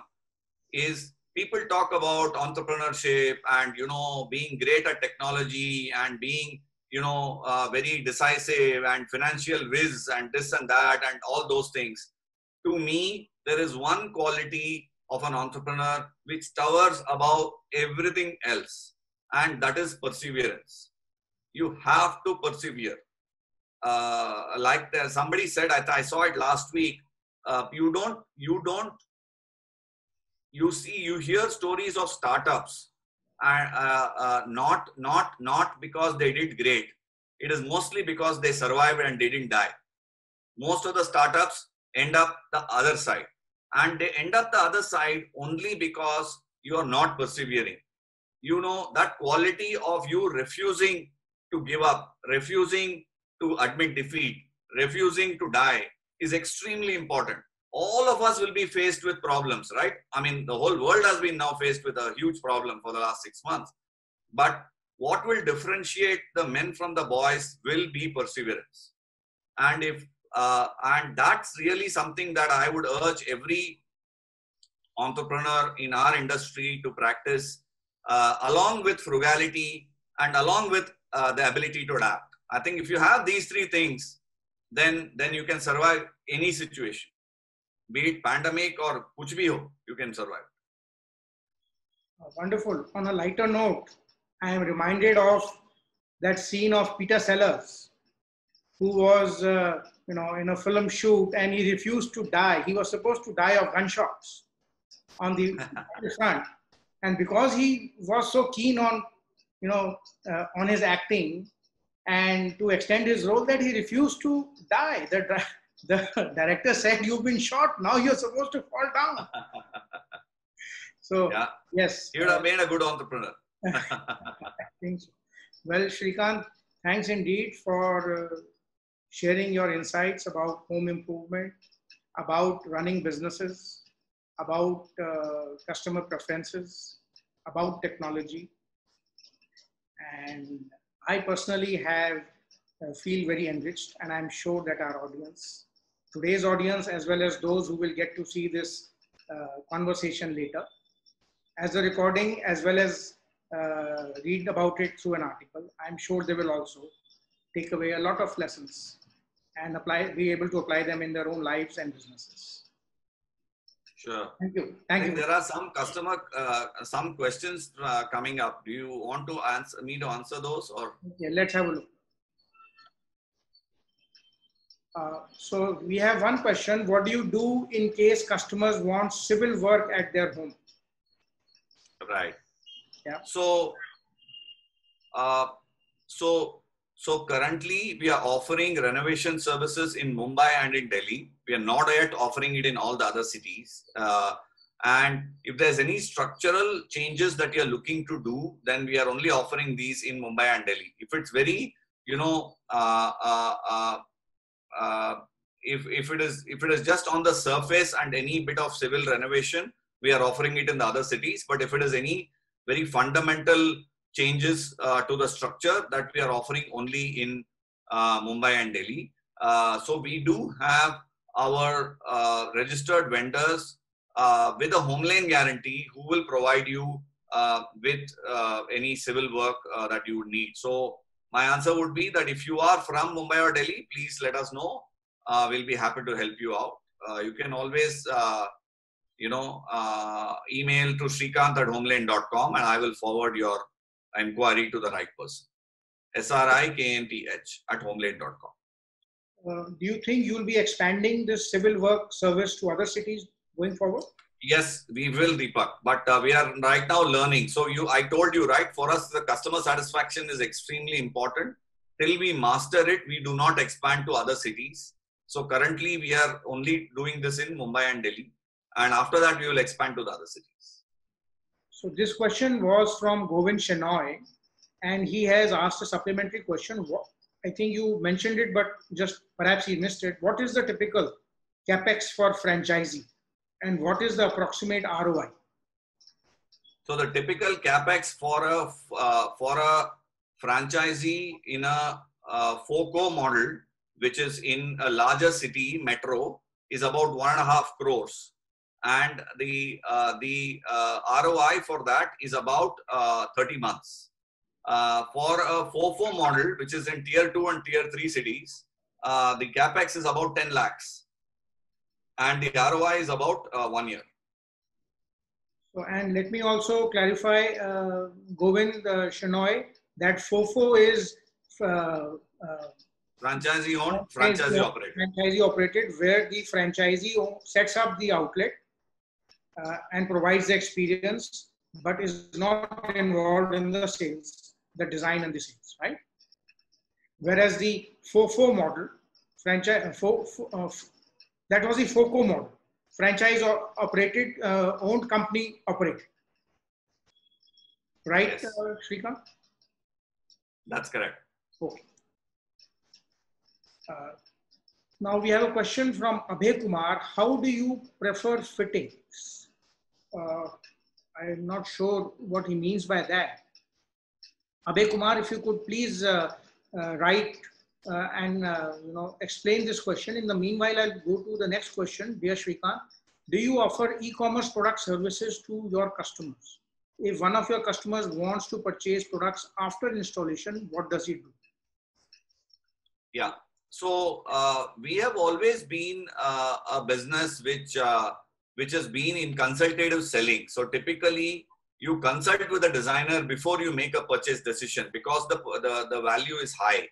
is people talk about entrepreneurship and, being great at technology and being, very decisive and financial whiz and this and that and all those things. To me, there is one quality of an entrepreneur which towers above everything else, and that is perseverance. You have to persevere. Somebody said, I saw it last week. You hear stories of startups and not because they did great. It is mostly because they survived and they didn't die. Most of the startups end up the other side, and they end up the other side only because you are not persevering. That quality of you refusing to give up, refusing to admit defeat, refusing to die is extremely important. All of us will be faced with problems, right? I mean, the whole world has been now faced with a huge problem for the last 6 months. But what will differentiate the men from the boys will be perseverance. And that's really something that I would urge every entrepreneur in our industry to practice, along with frugality and along with the ability to adapt. I think if you have these three things, then you can survive any situation. Be it pandemic or kuch bhi ho, you can survive. Wonderful. On a lighter note, I am reminded of that scene of Peter Sellers, who was, in a film shoot, and he refused to die. He was supposed to die of gunshots on the front, and because he was so keen on, on his acting and to extend his role, that he refused to die. The director said, "You've been shot. Now you're supposed to fall down." So, yeah. Yes. You would have made a good entrepreneur. I think so. Well, Shrikant, thanks indeed for sharing your insights about home improvement about running businesses, about customer preferences, about technology. And I personally have feel very enriched, and I'm sure that our audience, today's audience, as well as those who will get to see this conversation later, as a recording, as well as read about it through an article, I'm sure they will also take away a lot of lessons and be able to apply them in their own lives and businesses. Sure. Thank you. Thank you. There are some questions coming up. Do you want to answer those, or? Yeah, let's have a look. So we have one question. What do you do in case customers want civil work at their home? Right. Yeah. So currently we are offering renovation services in Mumbai and in Delhi. We are not yet offering it in all the other cities. And if there's any structural changes that you're looking to do, then we are only offering these in Mumbai and Delhi. If it's very, if it is just on the surface and any bit of civil renovation, we are offering it in the other cities. But if it is any very fundamental changes to the structure, that we are offering only in Mumbai and Delhi. So we do have our registered vendors with a home lane guarantee who will provide you with any civil work that you would need. So my answer would be that if you are from Mumbai or Delhi, please let us know. We'll be happy to help you out. You can always email to srikanth@homelane.com, and I will forward your inquiry to the right person. srikanth@homelane.com. Do you think you will be expanding this civil work service to other cities going forward? Yes, we will, Deepak, but we are right now learning. So I told you, right, for us, the customer satisfaction is extremely important. Till we master it, we do not expand to other cities. So currently we are only doing this in Mumbai and Delhi. And after that, we will expand to the other cities. So this question was from Govind Shenoy, and he has asked a supplementary question. I think you mentioned it, but just perhaps he missed it. What is the typical CapEx for franchisee, and what is the approximate ROI? So the typical CapEx for a franchisee in a FOCO model, which is in a larger city metro, is about 1.5 crores. And the ROI for that is about 30 months. For a FOFO model, which is in tier 2 and tier 3 cities, the capex is about 10 lakhs. And the ROI is about 1 year. So, and let me also clarify, Govind Shenoy, that FOFO is franchisee owned, franchisee operated. Franchisee operated, where the franchisee sets up the outlet and provides the experience, but is not involved in the sales, the design and the sales, right? Whereas the FOFO model, that was the FOCO model, franchise operated, owned company operated. Right, yes. Srikanth? That's correct. Okay. Now we have a question from Abhay Kumar. How do you prefer fittings? I'm not sure what he means by that. Abhay Kumar, if you could please write and explain this question. In the meanwhile, I'll go to the next question. Dear Srikanth, do you offer e-commerce product services to your customers? If one of your customers wants to purchase products after installation, what does he do? Yeah. So we have always been a business which has been in consultative selling. So typically you consult with a designer before you make a purchase decision because the value is high.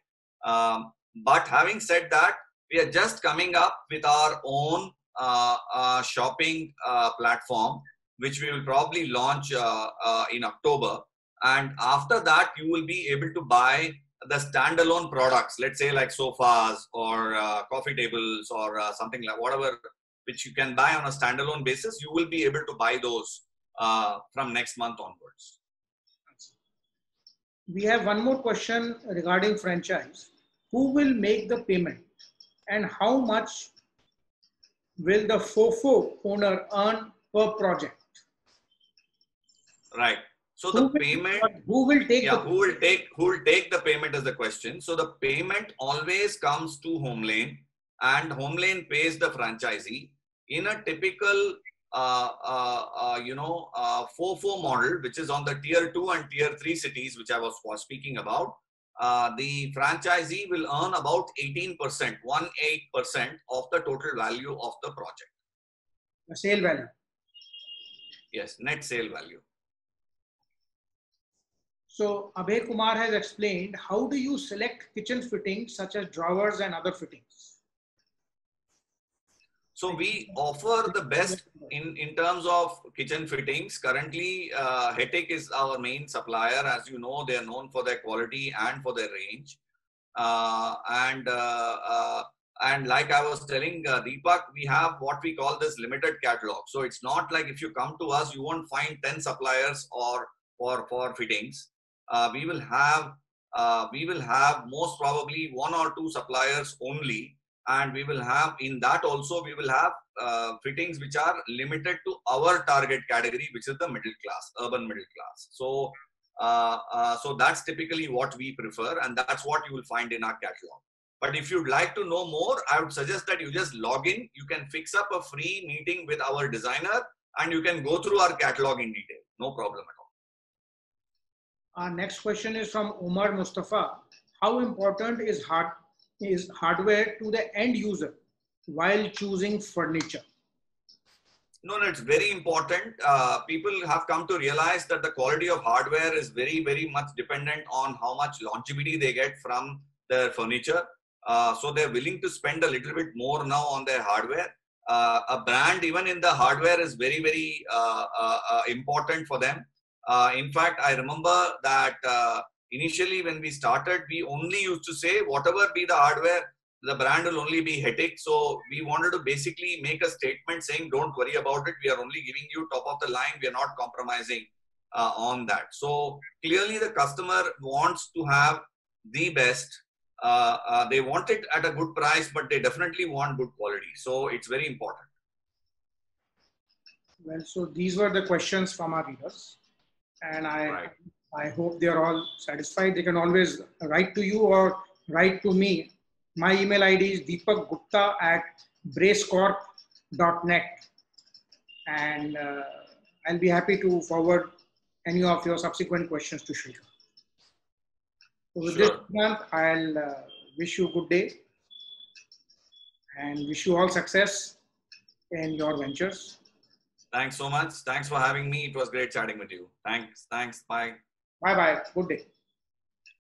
But having said that, we are just coming up with our own shopping platform, which we will probably launch in October. And after that, you will be able to buy the standalone products, let's say like sofas or coffee tables or something like whatever, which you can buy on a standalone basis. You will be able to buy those from next month onwards. We have one more question regarding franchise. Who will make the payment and how much will the FOFO owner earn per project? Right. So the payment, who will take who will take the payment is the question. So the payment always comes to Homelane, and Homelane pays the franchisee. In a typical FOFO model, which is on the tier 2 and tier 3 cities, which I was speaking about, the franchisee will earn about 18%, 18% of the total value of the project. The sale value. Yes, net sale value. So Abhay Kumar has explained, how do you select kitchen fittings such as drawers and other fittings? So we offer the best in terms of kitchen fittings. Currently, Hetic is our main supplier. As you know, they are known for their quality and for their range. And like I was telling Deepak, we have what we call this limited catalog. So it's not like if you come to us, you won't find 10 suppliers or for fittings. We will have most probably 1 or 2 suppliers only, and we will have, in that also we will have fittings which are limited to our target category, which is the middle class, urban middle class. So so that's typically what we prefer, and that's what you will find in our catalog. But if you'd like to know more, I would suggest that you just log in. You can fix up a free meeting with our designer, and you can go through our catalog in detail. No problem at all. Our next question is from Omar Mustafa. How important is hardware to the end user while choosing furniture? No, it's very important. People have come to realize that the quality of hardware is very, very much dependent on how much longevity they get from their furniture. So they're willing to spend a little bit more now on their hardware. A brand, even in the hardware, is very, very important for them. In fact, I remember that initially when we started, we only used to say whatever be the hardware, the brand will only be Hetic. So we wanted to basically make a statement saying, don't worry about it. We are only giving you top of the line. We are not compromising on that. So clearly the customer wants to have the best. They want it at a good price, but they definitely want good quality. So it's very important. Well, so these were the questions from our readers. And I hope they are all satisfied. They can always write to you or write to me. My email ID is deepakgupta@bracecorp.net, and I'll be happy to forward any of your subsequent questions to Shrika. So with this, I'll wish you a good day and wish you all success in your ventures. Thanks so much. Thanks for having me. It was great chatting with you. Thanks. Bye. Bye-bye. Good day.